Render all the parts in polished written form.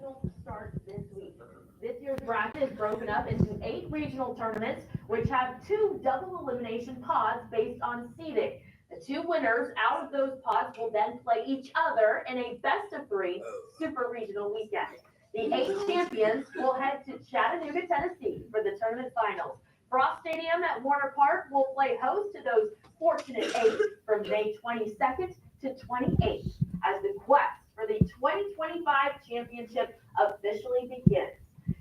regional starts this week. This year's bracket is broken up into 8 regional tournaments, which have 2 double elimination pods based on seeding. The 2 winners out of those pods will then play each other in a best-of-3 super regional weekend. The 8 champions will head to Chattanooga, Tennessee for the tournament finals. Frost Stadium at Warner Park will play host to those fortunate 8 from May 22nd to 28th as the quest for the 2025 championship officially begins.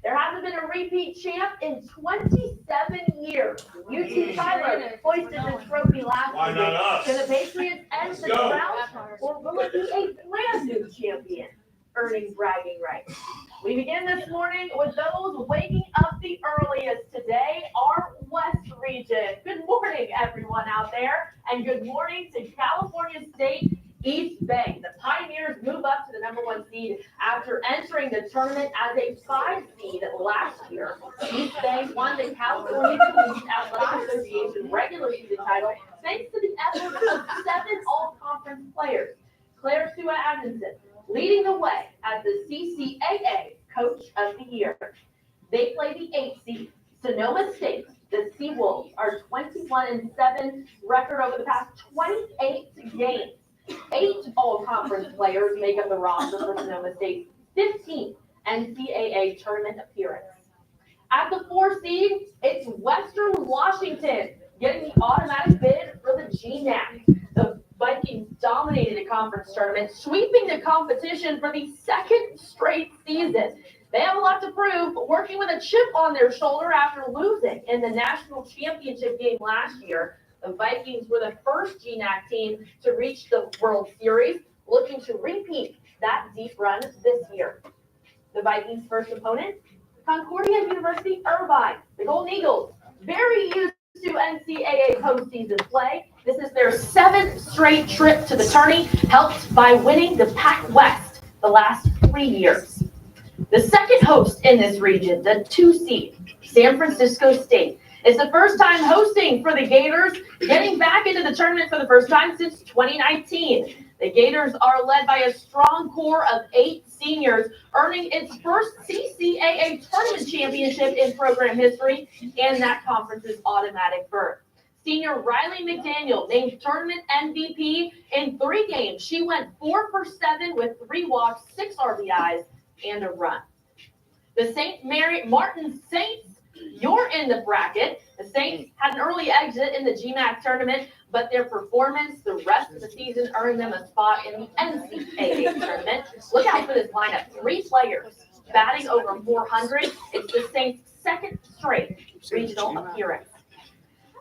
There hasn't been a repeat champ in 27 years. UT Tyler hoisted the trophy last Why not week. us? Can the Patriots end the drought, or will it be a brand new champion earning bragging rights? We begin this morning with those waking up the earliest today, our West region. Good morning, everyone out there, and good morning to California State East Bay. The Pioneers move up to the #1 seed after entering the tournament as a 5 seed last year. East Bay won the California Police Athletic Association regular season title thanks to the efforts of 7 all-conference players. Claire Sua Atkinson leading the way as the CCAA Coach of the Year. They play the 8 seed, Sonoma State. The Seawolves are 21-7 record over the past 28 games. 8 all-conference players make up the roster for Sonoma State's 15th NCAA tournament appearance. At the 4 seed, it's Western Washington getting the automatic bid for the GNAC. The Vikings dominated the conference tournament, sweeping the competition for the 2nd straight season. They have a lot to prove, working with a chip on their shoulder after losing in the national championship game last year. The Vikings were the first GNAC team to reach the World Series, looking to repeat that deep run this year. The Vikings' first opponent, Concordia University Irvine. The Golden Eagles, very used to NCAA postseason play. This is their 7th straight trip to the tourney, helped by winning the Pac West the last 3 years. The second host in this region, the 2 seed, San Francisco State, is the first time hosting for the Gators, getting back into the tournament for the first time since 2019. The Gators are led by a strong core of 8 seniors, earning its first CCAA tournament championship in program history and that conference's automatic berth. Senior Riley McDaniel named tournament MVP in 3 games. She went 4 for 7 with 3 walks, 6 RBIs, and a run. The St. Mary Martin Saints, you're in the bracket. The Saints had an early exit in the GMAC tournament, but their performance the rest of the season earned them a spot in the NCAA tournament. Look out for this lineup. 3 players batting over 400. It's the Saints' 2nd straight regional appearance.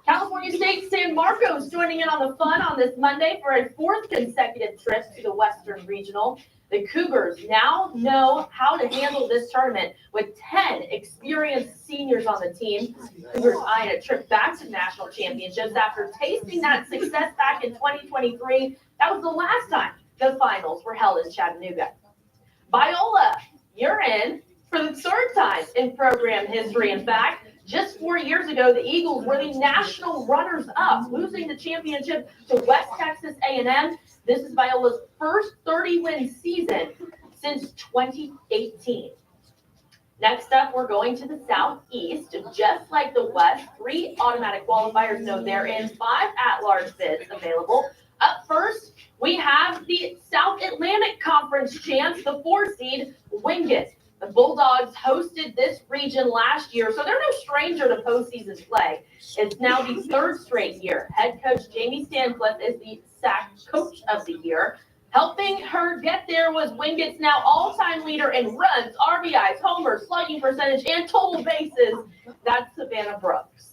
California State San Marcos joining in on the fun on this Monday for a 4th consecutive trip to the Western Regional. The Cougars now know how to handle this tournament with 10 experienced seniors on the team. Cougars eyeing a trip back to national championships after tasting that success back in 2023. That was the last time the finals were held in Chattanooga. Biola, you're in for the 3rd time in program history. In fact, just 4 years ago, the Eagles were the national runners-up, losing the championship to West Texas A&M. This is Viola's first 30-win season since 2018. Next up, we're going to the Southeast. Just like the West, 3 automatic qualifiers know they're in, 5 at-large bids available. Up first, we have the South Atlantic Conference champs, the 4 seed Wingate. The Bulldogs hosted this region last year, so they're no stranger to postseason play. It's now the 3rd straight year. Head coach Jamie Stancliffe is the SAC Coach of the Year. Helping her get there was Wingate's now all-time leader in runs, RBIs, homers, slugging percentage, and total bases. That's Savannah Brooks.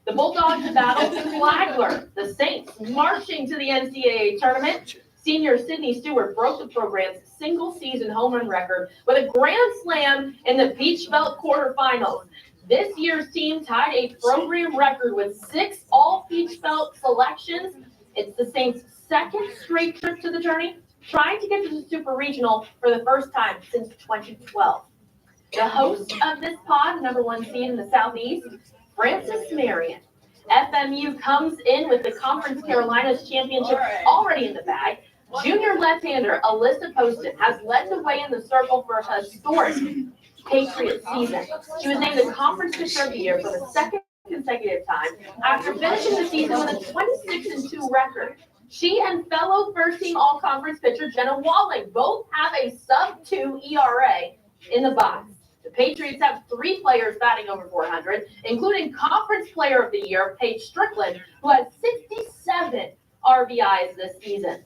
The Bulldogs battled Flagler. The Saints marching to the NCAA tournament. Senior Sydney Stewart broke the program's single-season home run record with a grand slam in the Peach Belt quarterfinals. This year's team tied a program record with 6 all-Peach Belt selections. It's the Saints' 2nd straight trip to the tourney, trying to get to the Super Regional for the first time since 2012. The host of this pod, #1 seed in the Southeast, Francis Marion. FMU comes in with the Conference Carolinas championship already in the bag. Junior left-hander Alyssa Poston has led the way in the circle for a historic Patriot season. She was named the Conference Pitcher of the Year for the second consecutive time after finishing the season with a 26-2 record. She and fellow first-team All-Conference pitcher Jenna Walling both have a sub-2 ERA in the box. The Patriots have 3 players batting over 400, including Conference Player of the Year Paige Strickland, who has 67 RBIs this season.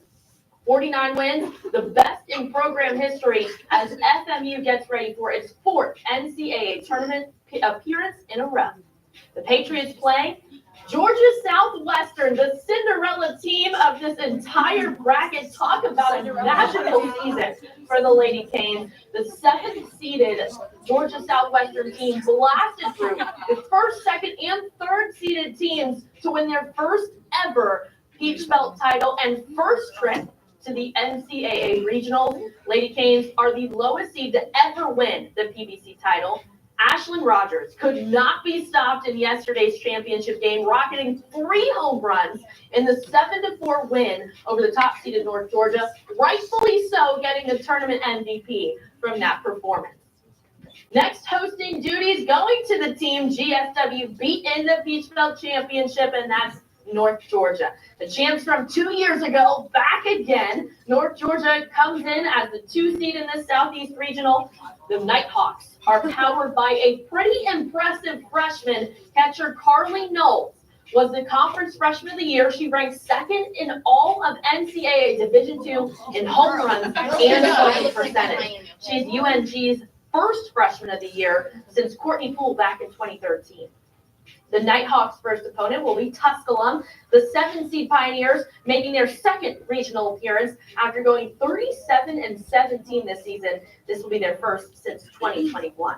49 wins, the best in program history, as FMU gets ready for its 4th NCAA tournament appearance in a row. The Patriots playing Georgia Southwestern, the Cinderella team of this entire bracket. Talk about a magical season for the Lady Canes. The 7th-seeded Georgia Southwestern team blasted through the 1st, 2nd, and 3rd-seeded teams to win their first ever Peach Belt title and first trip to the NCAA Regionals. Lady Canes are the lowest seed to ever win the PBC title. Ashlyn Rogers could not be stopped in yesterday's championship game, rocketing 3 home runs in the 7-4 win over the top-seeded North Georgia, rightfully so, getting the tournament MVP from that performance. Next hosting duties going to the team GSW beat in the Peach Belt Championship, and that's North Georgia. The champs from 2 years ago, back again. North Georgia comes in as the 2 seed in the Southeast Regional. The Nighthawks are powered by a pretty impressive freshman catcher, Carly Knowles. Was the conference freshman of the year. She ranked 2nd in all of NCAA Division II in home runs and slugging percentage. She's UNG's first freshman of the year since Courtney Poole back in 2013. The Nighthawks' first opponent will be Tusculum, the 7th-seed Pioneers, making their 2nd regional appearance after going 37-17 this season. This will be their first since 2021.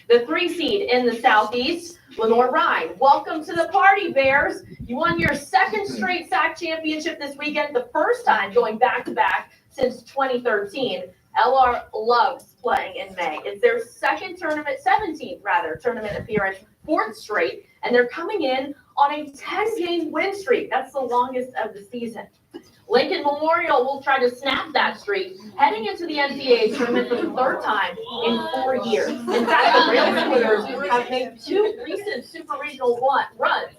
The 3-seed in the Southeast, Lenore Rhine. Welcome to the party, Bears. You won your 2nd straight SAC championship this weekend, the first time going back-to-back since 2013. LR loves playing in May. It's their 17th tournament appearance, 4th straight, and they're coming in on a 10-game win streak. That's the longest of the season. Lincoln Memorial will try to snap that streak, heading into the NCAA tournament for the 3rd time in 4 years. In fact, the Rail Splitters have made 2 recent Super Regional runs,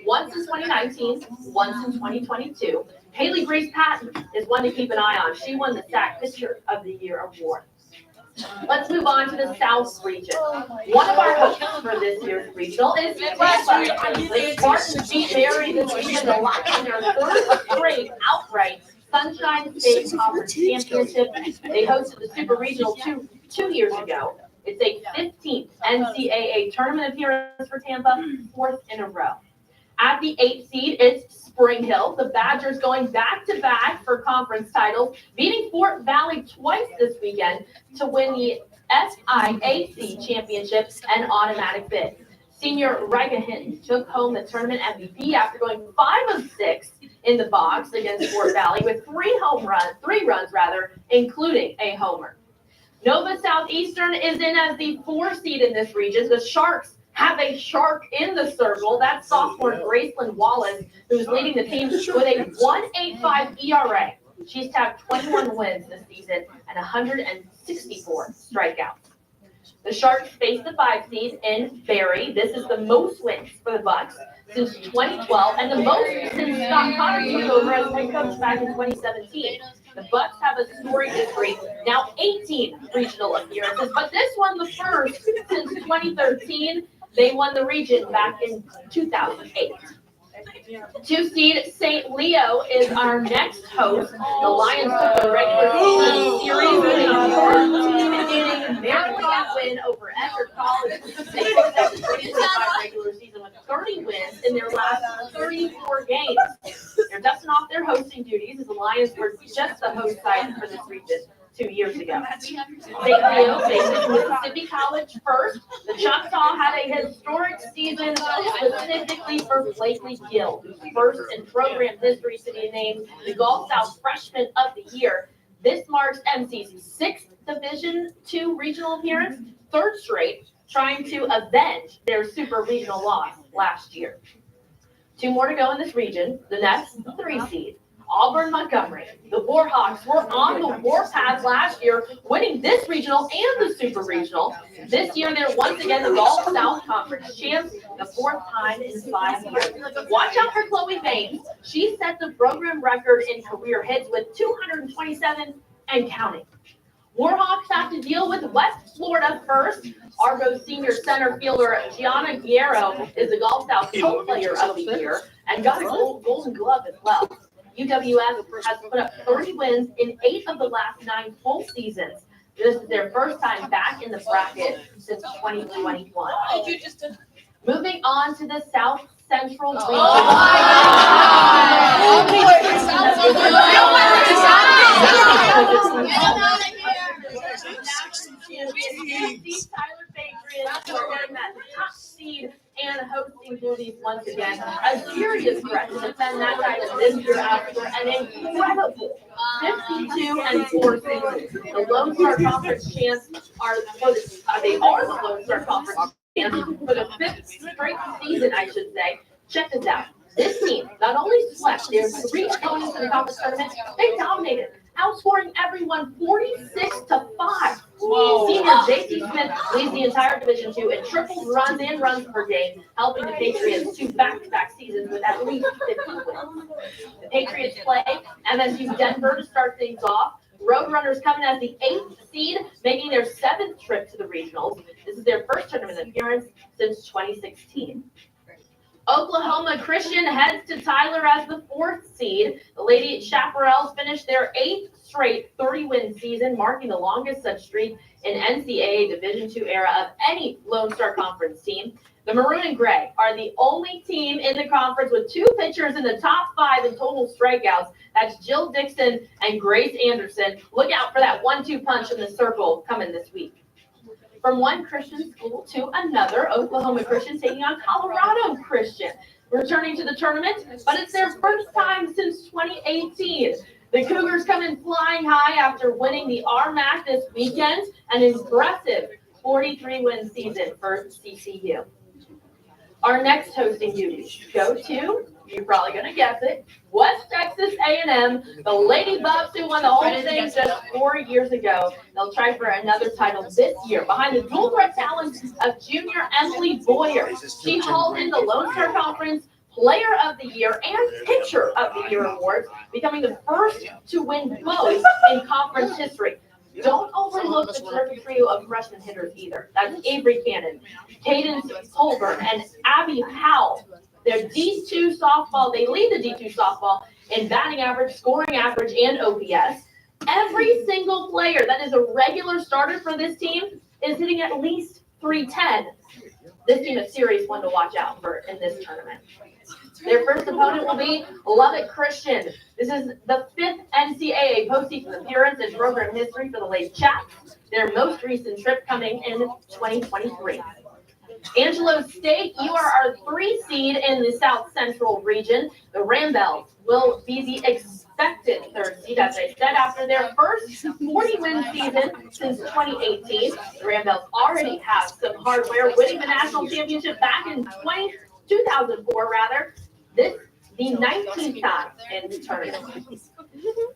once in 2019, once in 2022. Haley Grace Patton is one to keep an eye on. She won the SAC Pitcher of the Year award. Let's move on to the South region. One of our hosts for this year's regional is Tampa. The Spartans beat Barry this weekend to lock in their 3rd straight outright Sunshine State Conference Championship. They hosted the Super Regional 2 years ago. It's a 15th NCAA tournament appearance for Tampa, 4th in a row. At the 8th seed, it's Spring Hill. The Badgers going back-to-back for conference titles, beating Fort Valley twice this weekend to win the SIAC championship and automatic bid. Senior Rega Hinton took home the tournament MVP after going 5 of 6 in the box against Fort Valley with 3 runs, including a homer. Nova Southeastern is in as the 4 seed in this region. The Sharks have a shark in the circle. That's sophomore Graceland Wallace, who's leading the team with a 1.85 ERA. She's tapped 21 wins this season and 164 strikeouts. The Sharks face the 5 seed in Barry. This is the most wins for the Bucks since 2012 and the most since Scott Connor took over as head coach back in 2017. The Bucks have a storied history, now 18 regional appearances, but this one the first since 2013. They won the region back in 2008. 2 seed St. Leo is our next host. The Lions took the regular season series with a marathon win over Everett College. They picked up the 2025 regular season with 30 wins in their last 34 games. They're dusting off their hosting duties as the Lions were just the host site for this region 2 years ago. St. Leo faces Mississippi College first. The Choctaw had a historic season specifically for Blakely Gill, who's first in program history to be named the Gulf South Freshman of the Year. This marks MC's 6th Division II regional appearance, 3rd straight, trying to avenge their super regional loss last year. 2 more to go in this region. The next 3 seed. Auburn Montgomery. The Warhawks were on the warpath last year, winning this regional and the super regional. This year, they're once again the Gulf South Conference champs, the fourth time in 5 years. Watch out for Chloe Baines. She set the program record in career hits with 227 and counting. Warhawks have to deal with West Florida first. Argos senior center fielder Gianna Guerrero is the Gulf South Co-Player of the Year and got a Golden Glove as well. UWS has put up 30 wins in 8 of the last 9 full seasons. This is their first time back in the bracket since 2021. Moving on to the South Central region. Tyler Patriots are getting that top seed and hosting duties once again. A serious threat to defend that title this year after an incredible 52-4 season. The Lone Star Conference champs are the Lone Star Conference champs for the 5th straight season, I should say. Check this out. This team not only swept their 3 opponents in the conference tournament, they dominated, outscoring everyone 46-5. Senior J.C. Smith leads the entire Division II in triples, runs, and runs per game, helping the Patriots to back-to-back seasons with at least 50 wins. The Patriots play MSU Denver to start things off. Roadrunners coming as the 8th seed, making their 7th trip to the regionals. This is their first tournament appearance since 2016. Oklahoma Christian heads to Tyler as the 4th seed. The Lady Chaparrals finished their 8th straight 30-win season, marking the longest such streak in NCAA Division II era of any Lone Star Conference team. The Maroon and Gray are the only team in the conference with 2 pitchers in the top 5 in total strikeouts. That's Jill Dixon and Grace Anderson. Look out for that 1-2 punch in the circle coming this week. From one Christian school to another, Oklahoma Christian taking on Colorado Christian, returning to the tournament, but it's their first time since 2018. The Cougars come in flying high after winning the RMAC this weekend, an impressive 43-win season for CCU. Our next hosting duties go to, you're probably going to guess it, West Texas A&M, the Lady Buffs who won the whole thing just 4 years ago. They'll try for another title this year behind the dual threat talents of junior Emily Boyer. She hauled in the Lone Star Conference Player of the Year and Pitcher of the Year awards, becoming the first to win both in conference history. Don't overlook the terrific trio of freshman hitters either. That's Avery Cannon, Cadence Colbert, and Abby Powell. Their D2 softball, they lead the D2 softball in batting average, scoring average, and OPS. Every single player that is a regular starter for this team is hitting at least 310. This team is serious one to watch out for in this tournament. Their first opponent will be Lubbock Christian. This is the 5th NCAA postseason appearance in program history for the Lady Chaps. Their most recent trip coming in 2023. Angelo State, you are our 3 seed in the South Central region. The Rambells will be the expected 3rd seed, as I said, after their first 40-win season since 2018. The Rambells already have some hardware, winning the national championship back in 2004, rather. This the 19th time in the tournament.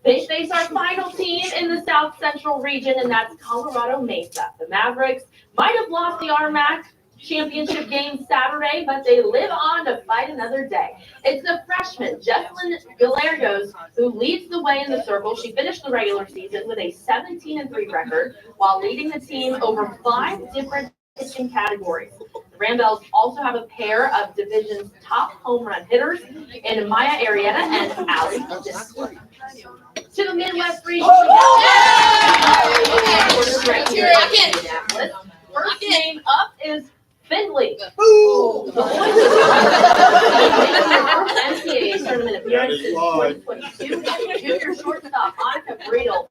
They face our final team in the South Central region, and that's Colorado Mesa. The Mavericks might have lost the RMAC championship game Saturday, but they live on to fight another day. It's the freshman, Jesslyn Gallegos, who leads the way in the circle. She finished the regular season with a 17-3 record while leading the team over 5 different pitching categories. The Rambells also have a pair of Division's top home run hitters in Maya Arrieta and Allie Disler. To the Midwest region, first name up is Findlay. The boys NCAA tournament appearance in 2022. Junior shortstop Monica Bredel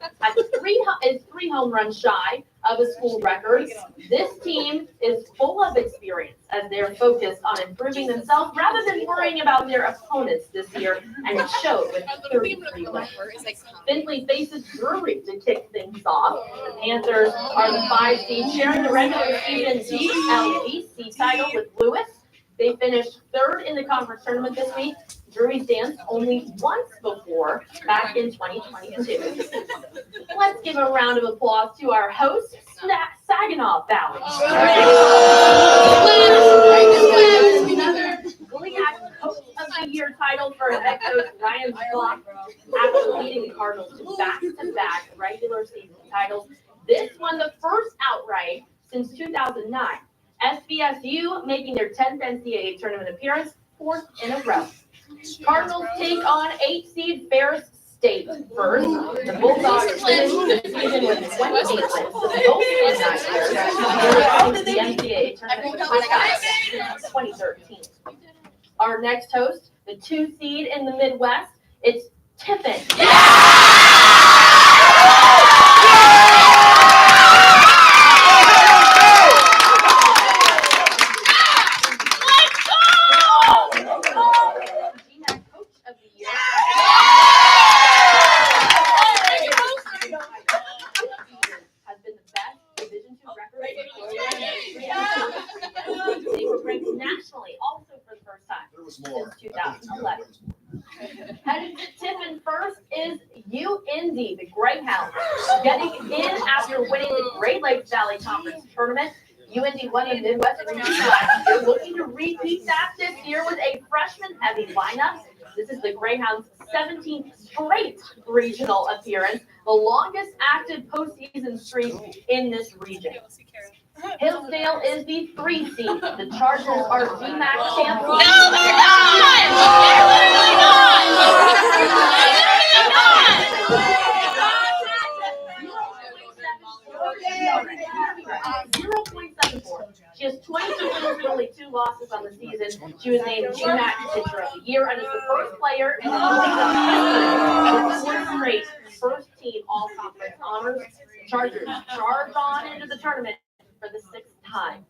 is 3 home runs shy of a school record. This team is full of experience as they're focused on improving themselves rather than worrying about their opponents this year, and it showed with 33 wins. Findlay faces Drury to kick things off. The Panthers are the 5 seed, sharing the regular season GLVC title with Lewis. They finished 3rd in the conference tournament this week. Drew's danced only once before, back in 2022. Let's give a round of applause to our host, Saginaw Valley. GLIAC Coach of the Year title for head coach Ryan Block after leading the Cardinals to back-to-back regular season titles. This one the first outright since 2009. SVSU making their 10th NCAA tournament appearance, 4th in a row. Cardinals take on 8-seed Ferris State first. The Bulldogs finished the season with 28 wins, the most in 9 years. The NCAA tournament since 2013. Our next host, the 2-seed in the Midwest, it's Tiffin. They were ranked nationally also for the first time since 2011. Heading to Tiffin first is UND, the Greyhounds, getting in after winning the Great Lakes Valley Conference tournament. UND won the Midwest region last year, looking to repeat that this year with a freshman-heavy lineup. This is the Greyhounds' 17th straight regional appearance, the longest active postseason streak in this region. Hillsdale is the 3 seed. The Chargers are GMAC champions. No, they're not! They're not! 0.74. She has 22 wins and only 2 losses on the season. She was named GMAC Pitcher of the Year and is the first player in the history with 4 straight first-team all-conference honors. The Chargers charge on into the tournament for the 6th time.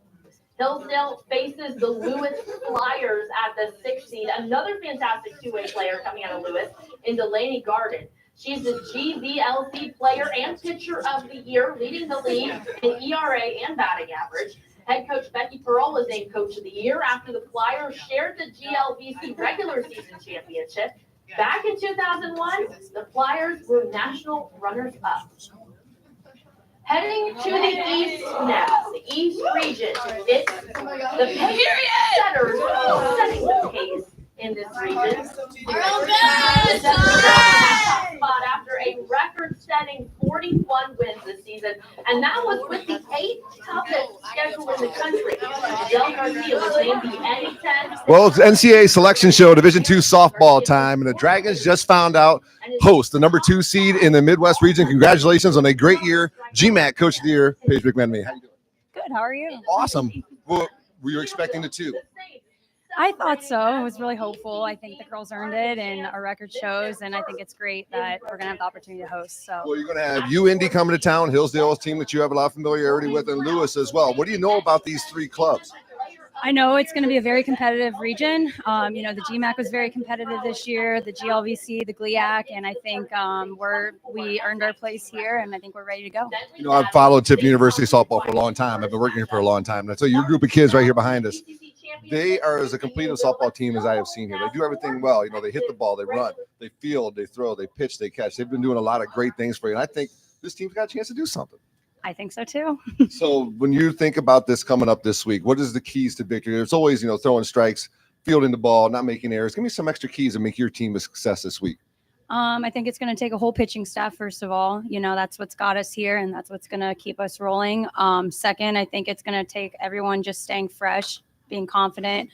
Hillsdale faces the Lewis Flyers at the 6th seed. Another fantastic 2-way player coming out of Lewis in Delaney Garden. She's the GVLC player and pitcher of the year, leading the league in ERA and batting average. Head coach Becky Pearl was named coach of the year after the Flyers shared the GLVC regular season championship. Back in 2001, the Flyers were national runners-up. Heading to the east now, the east region. It's the pace setters setting the pace in this region. Spot after a record-setting 41 wins this season, and that was with the 8th toughest schedule in the country. Del Garcia was named the NA10. Well, it's NCAA selection show, Division II softball time, and the Dragons just found out host the number 2 seed in the Midwest region. Congratulations on a great year. GMAC Coach of the Year, Paige McMenemy. How you doing? Good. How are you? Awesome. Well, were you expecting the 2? I thought so. I was really hopeful. I think the girls earned it, and our record shows, and I think it's great that we're going to have the opportunity to host. So, well, you're going to have UND coming to town, Hillsdale's team that you have a lot of familiarity with, and Lewis as well. What do you know about these 3 clubs? I know it's going to be a very competitive region. The GMAC was very competitive this year, the GLVC, the GLIAC, and I think we earned our place here, and I think we're ready to go. I've followed Tiffin University softball for a long time. I've been working here for a long time. And so your group of kids right here behind us, they are as a complete softball team as I have seen here. They do everything well. They hit the ball, they run, they field, they throw, they pitch, they catch. They've been doing a lot of great things for you. And I think this team's got a chance to do something. I think so too. So when you think about this coming up this week, what is the keys to victory? It's always, throwing strikes, fielding the ball, not making errors. Give me some extra keys to make your team a success this week. I think it's going to take a whole pitching staff, first of all. That's what's got us here, and that's what's going to keep us rolling. Second, I think it's going to take everyone just staying fresh, being confident,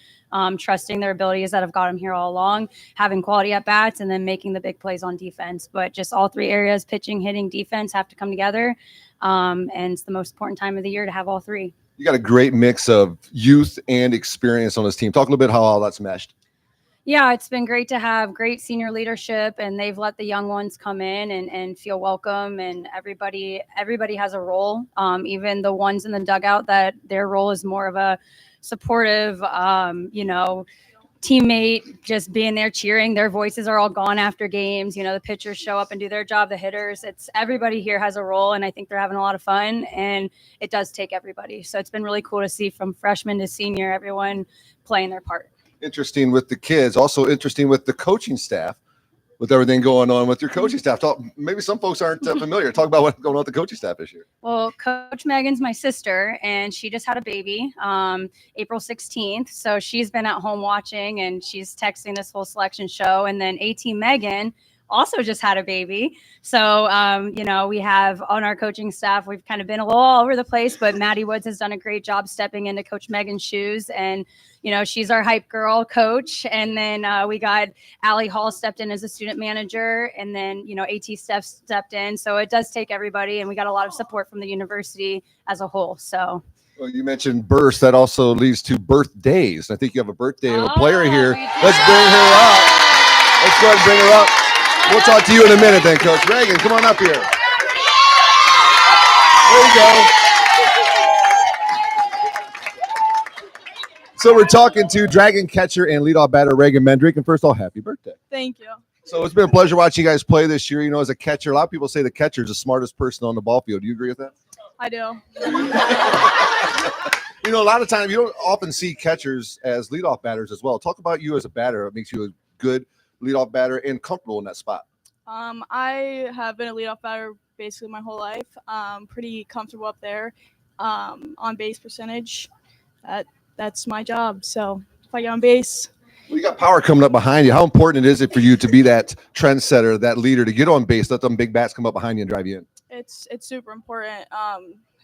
trusting their abilities that have got them here all along, having quality at bats, and then making the big plays on defense. But just all 3 areas, pitching, hitting, defense, have to come together. And it's the most important time of the year to have all 3. You got a great mix of youth and experience on this team. Talk a little bit how all that's meshed. Yeah, it's been great to have great senior leadership, and they've let the young ones come in and feel welcome, and everybody has a role, even the ones in the dugout that their role is more of a supportive, teammate, just being there cheering. Their voices are all gone after games. The pitchers show up and do their job. The hitters, it's everybody here has a role, and I think they're having a lot of fun, and it does take everybody. So it's been really cool to see from freshman to senior, everyone playing their part. Interesting with the kids, also interesting with the coaching staff, with everything going on with your coaching staff. Maybe some folks aren't familiar. Talk about what's going on with the coaching staff this year. Well, Coach Megan's my sister, and she just had a baby April 16th. So she's been at home watching, and she's texting this whole selection show. And then AT Megan also just had a baby. So, we have on our coaching staff, we've kind of been a little all over the place, but Maddie Woods has done a great job stepping into Coach Megan's shoes. And, she's our hype girl coach. And then we got Allie Hall stepped in as a student manager. And then, AT Steph stepped in. So it does take everybody. And we got a lot of support from the university as a whole. So. Well, you mentioned births. That also leads to birthdays. I think you have a birthday of a player here. Let's bring her up. Let's go ahead and bring her up. We'll talk to you in a minute then, Coach. Reagan, come on up here. There you go. So we're talking to Dragon catcher and leadoff batter Reagan Mendrick. And first of all, happy birthday. Thank you. So it's been a pleasure watching you guys play this year. As a catcher, a lot of people say the catcher is the smartest person on the ball field. Do you agree with that? I do. A lot of times you don't often see catchers as leadoff batters as well. Talk about you as a batter. What makes you a good leadoff batter and comfortable in that spot? I have been a leadoff batter basically my whole life. Pretty comfortable up there. On base percentage, that's my job. So if I get on base. Well, you got power coming up behind you. How important is it for you to be that trendsetter, that leader, to get on base, let them big bats come up behind you and drive you in? It's super important.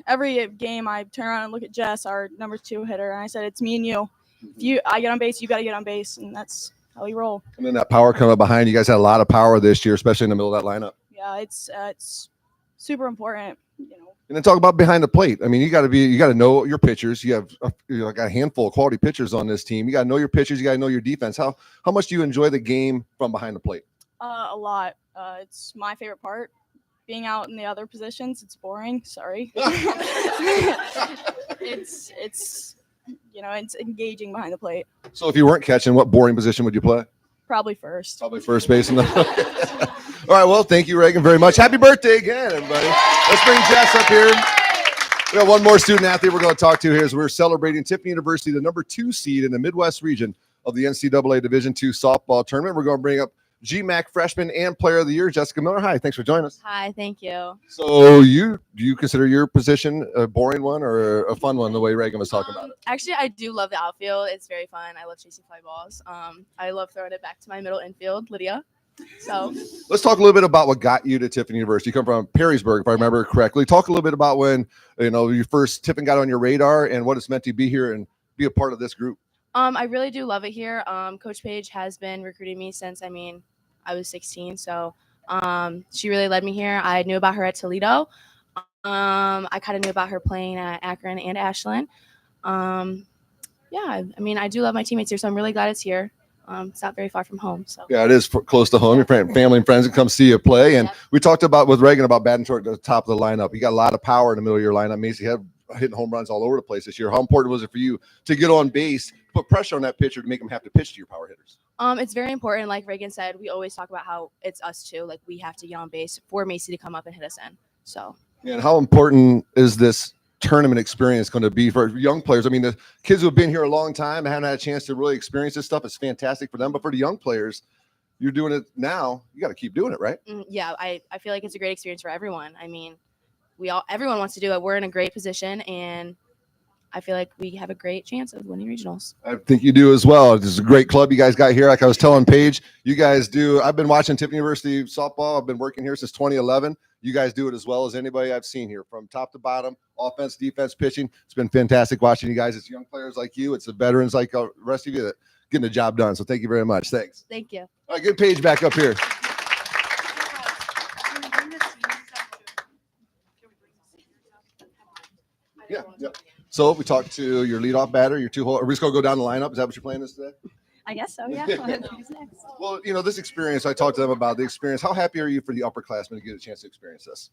Every game I turn around and look at Jess, our number 2 hitter, and I said, it's me and you. If I get on base, you got to get on base, and that's how we roll. And then that power coming up behind you. Guys had a lot of power this year, especially in the middle of that lineup. Yeah, it's super important. And then talk about behind the plate. I mean, you got to know your pitchers. You have like a handful of quality pitchers on this team. You got to know your pitchers. You got to know your defense. How much do you enjoy the game from behind the plate? A lot. It's my favorite part. Being out in the other positions, it's boring. Sorry. It's engaging behind the plate. So if you weren't catching, what boring position would you play? Probably first. Probably first base. All right. Well, thank you, Reagan, very much. Happy birthday again, everybody. Let's bring Jess up here. We got one more student athlete we're going to talk to here as we're celebrating Tiffin University, the number 2 seed in the Midwest region of the NCAA Division II softball tournament. We're going to bring up GMAC freshman and player of the year, Jessica Miller. Hi, thanks for joining us. Hi, thank you. So do you consider your position a boring one or a fun one, the way Reagan was talking about it? Actually, I do love the outfield. It's very fun. I love chasing fly balls. I love throwing it back to my middle infield, Lydia. So let's talk a little bit about what got you to Tiffin University. You come from Perrysburg, if I remember correctly. Talk a little bit about when your first Tiffin got on your radar and what it's meant to be here and be a part of this group. I really do love it here. Coach Page has been recruiting me since I was 16. So she really led me here. I knew about her at Toledo. I kind of knew about her playing at Akron and Ashland. I do love my teammates here, so I'm really glad it's here. It's not very far from home. So yeah, it is close to home. Your family and friends can come see you play. And we talked with Reagan about batting toward the top of the lineup. You got a lot of power in the middle of your lineup. Macy had hitting home runs all over the place this year. How important was it for you to get on base, put pressure on that pitcher to make them have to pitch to your power hitters? It's very important. Like Reagan said, we always talk about how it's us too. Like we have to get on base for Macy to come up and hit us in. So. And how important is this tournament experience going to be for young players? I mean, the kids who have been here a long time and haven't had a chance to really experience this stuff, it's fantastic for them. But for the young players, you're doing it now. You got to keep doing it, right? Yeah, I feel like it's a great experience for everyone. I mean, everyone wants to do it. We're in a great position, and I feel like we have a great chance of winning regionals. I think you do as well. This is a great club you guys got here. Like I was telling Paige, you guys do. I've been watching Tiffin University softball. I've been working here since 2011. You guys do it as well as anybody I've seen here, from top to bottom, offense, defense, pitching. It's been fantastic watching you guys. It's young players like you. It's the veterans like the rest of you that getting the job done. So thank you very much. Thanks. Thank you. All right, get Paige back up here. Yeah. So we talked to your leadoff batter, your 2-hole. Are we just going to go down the lineup? Is that what you're playing this today? I guess so, yeah. Who's next? Well, this experience, I talked to them about the experience. How happy are you for the upperclassmen to get a chance to experience this?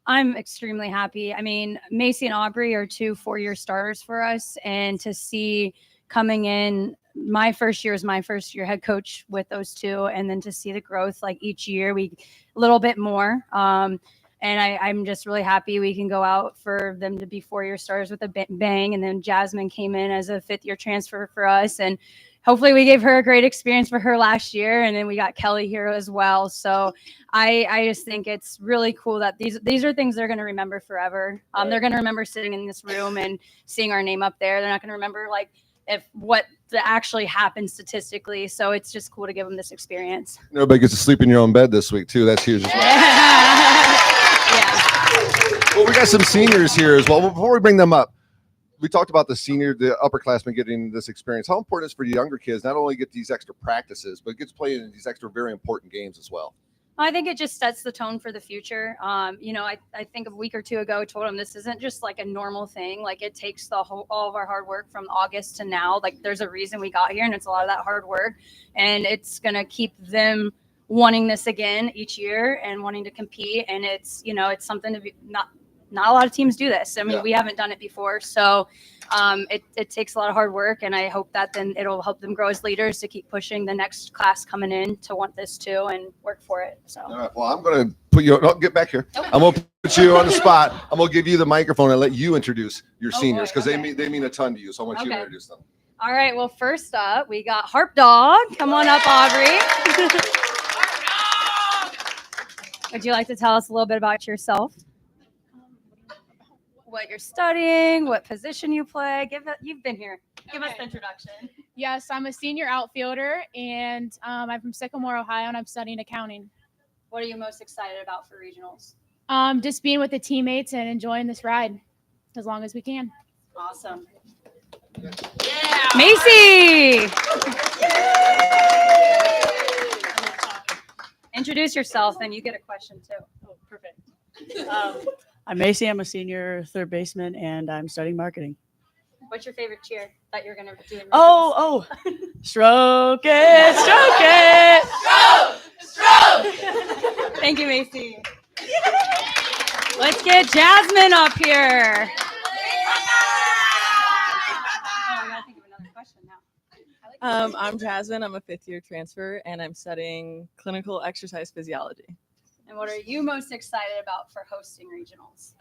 I'm extremely happy. I mean, Macy and Aubrey are 2 4-year starters for us. And to see coming in, my first year is my first year head coach with those 2. And then to see the growth, like each year, a little bit more. And I'm just really happy we can go out for them to be 4-year starters with a bang. And then Jasmine came in as a 5th-year transfer for us. And hopefully we gave her a great experience for her last year, and then we got Kelly here as well. So I just think it's really cool that these are things they're going to remember forever. They're going to remember sitting in this room and seeing our name up there. They're not going to remember like what actually happened statistically. So it's just cool to give them this experience. Everybody gets to sleep in your own bed this week too. That's huge as well. Yeah. Well, we got some seniors here as well. Before we bring them up, we talked about the upperclassmen getting this experience. How important it is for the younger kids not only get these extra practices, but get to play in these extra very important games as well? I think it just sets the tone for the future. I think a week or two ago, I told them this isn't just like a normal thing. Like it takes all of our hard work from August to now. Like there's a reason we got here, and it's a lot of that hard work, and it's going to keep them wanting this again each year and wanting to compete. And it's something to be not a lot of teams do this. I mean, we haven't done it before. So it takes a lot of hard work, and I hope that then it'll help them grow as leaders to keep pushing the next class coming in to want this too and work for it. So. All right, well, I'm going to put you, get back here. Okay. I'm going to put you on the spot. I'm going to give you the microphone and let you introduce your seniors because they mean a ton to you. So I want you to introduce them. All right. Well, first up, we got Harp Dog. Come on up, Aubrey. Would you like to tell us a little bit about yourself? What you're studying, what position you play. You've been here. Give us the introduction. Yes, I'm a senior outfielder, and I'm from Sycamore, Ohio, and I'm studying accounting. What are you most excited about for regionals? Just being with the teammates and enjoying this ride as long as we can. Awesome. Yeah. Macy! Introduce yourself, and you get a question, too. Oh, perfect. I'm Macy. I'm a senior third baseman, and I'm studying marketing. What's your favorite cheer that you're going to do? Stroke it, stroke it. Stroke. Thank you, Macy. Let's get Jasmine up here. I gotta think of another question now. I'm Jasmine. I'm a fifth-year transfer, and I'm studying clinical exercise physiology. And what are you most excited about for hosting regionals?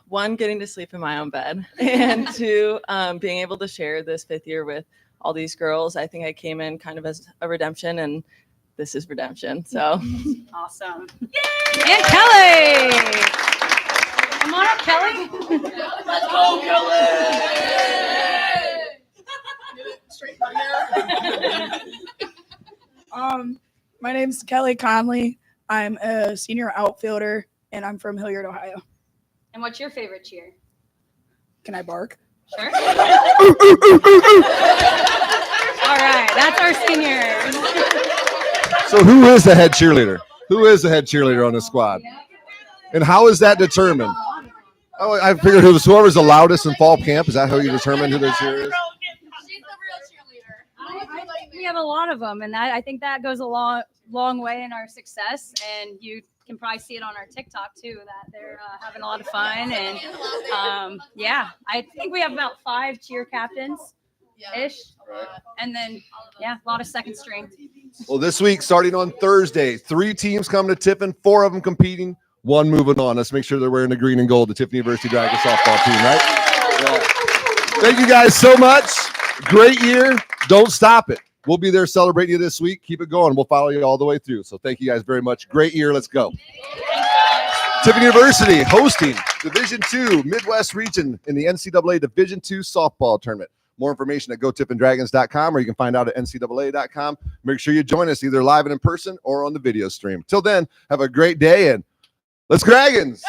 One, getting to sleep in my own bed, and two, being able to share this fifth year with all these girls. I think I came in kind of as a redemption, and this is redemption. So awesome. Yay! And Kelly! Come on up, Kelly. Let's go, Kelly! Straight my hair. My name's Kelly Conley. I'm a senior outfielder, and I'm from Hilliard, Ohio. And what's your favorite cheer? Can I bark? Sure. All right, that's our seniors. So who is the head cheerleader? Who is the head cheerleader on the squad? And how is that determined? Oh, I figured it was whoever's the loudest in fall camp. Is that how you determine who the cheer is? She's the real cheerleader. We have a lot of them, and I think that goes a long way in our success. And you can probably see it on our TikTok too, that they're having a lot of fun. And I think we have about 5 cheer captains ish. And then, a lot of second string. Well, this week, starting on Thursday, 3 teams come to Tiffin, 4 of them competing, 1 moving on. Let's make sure they're wearing the green and gold, the Tiffin University Dragons softball team, right? Yeah. Thank you guys so much. Great year. Don't stop it. We'll be there celebrating you this week. Keep it going. We'll follow you all the way through. So thank you guys very much. Great year. Let's go. Tiffin University hosting Division II Midwest region in the NCAA Division II softball tournament. More information at gotiffindragons.com, or you can find out at ncaa.com. Make sure you join us either live and in person or on the video stream. Till then, have a great day, and let's Dragons!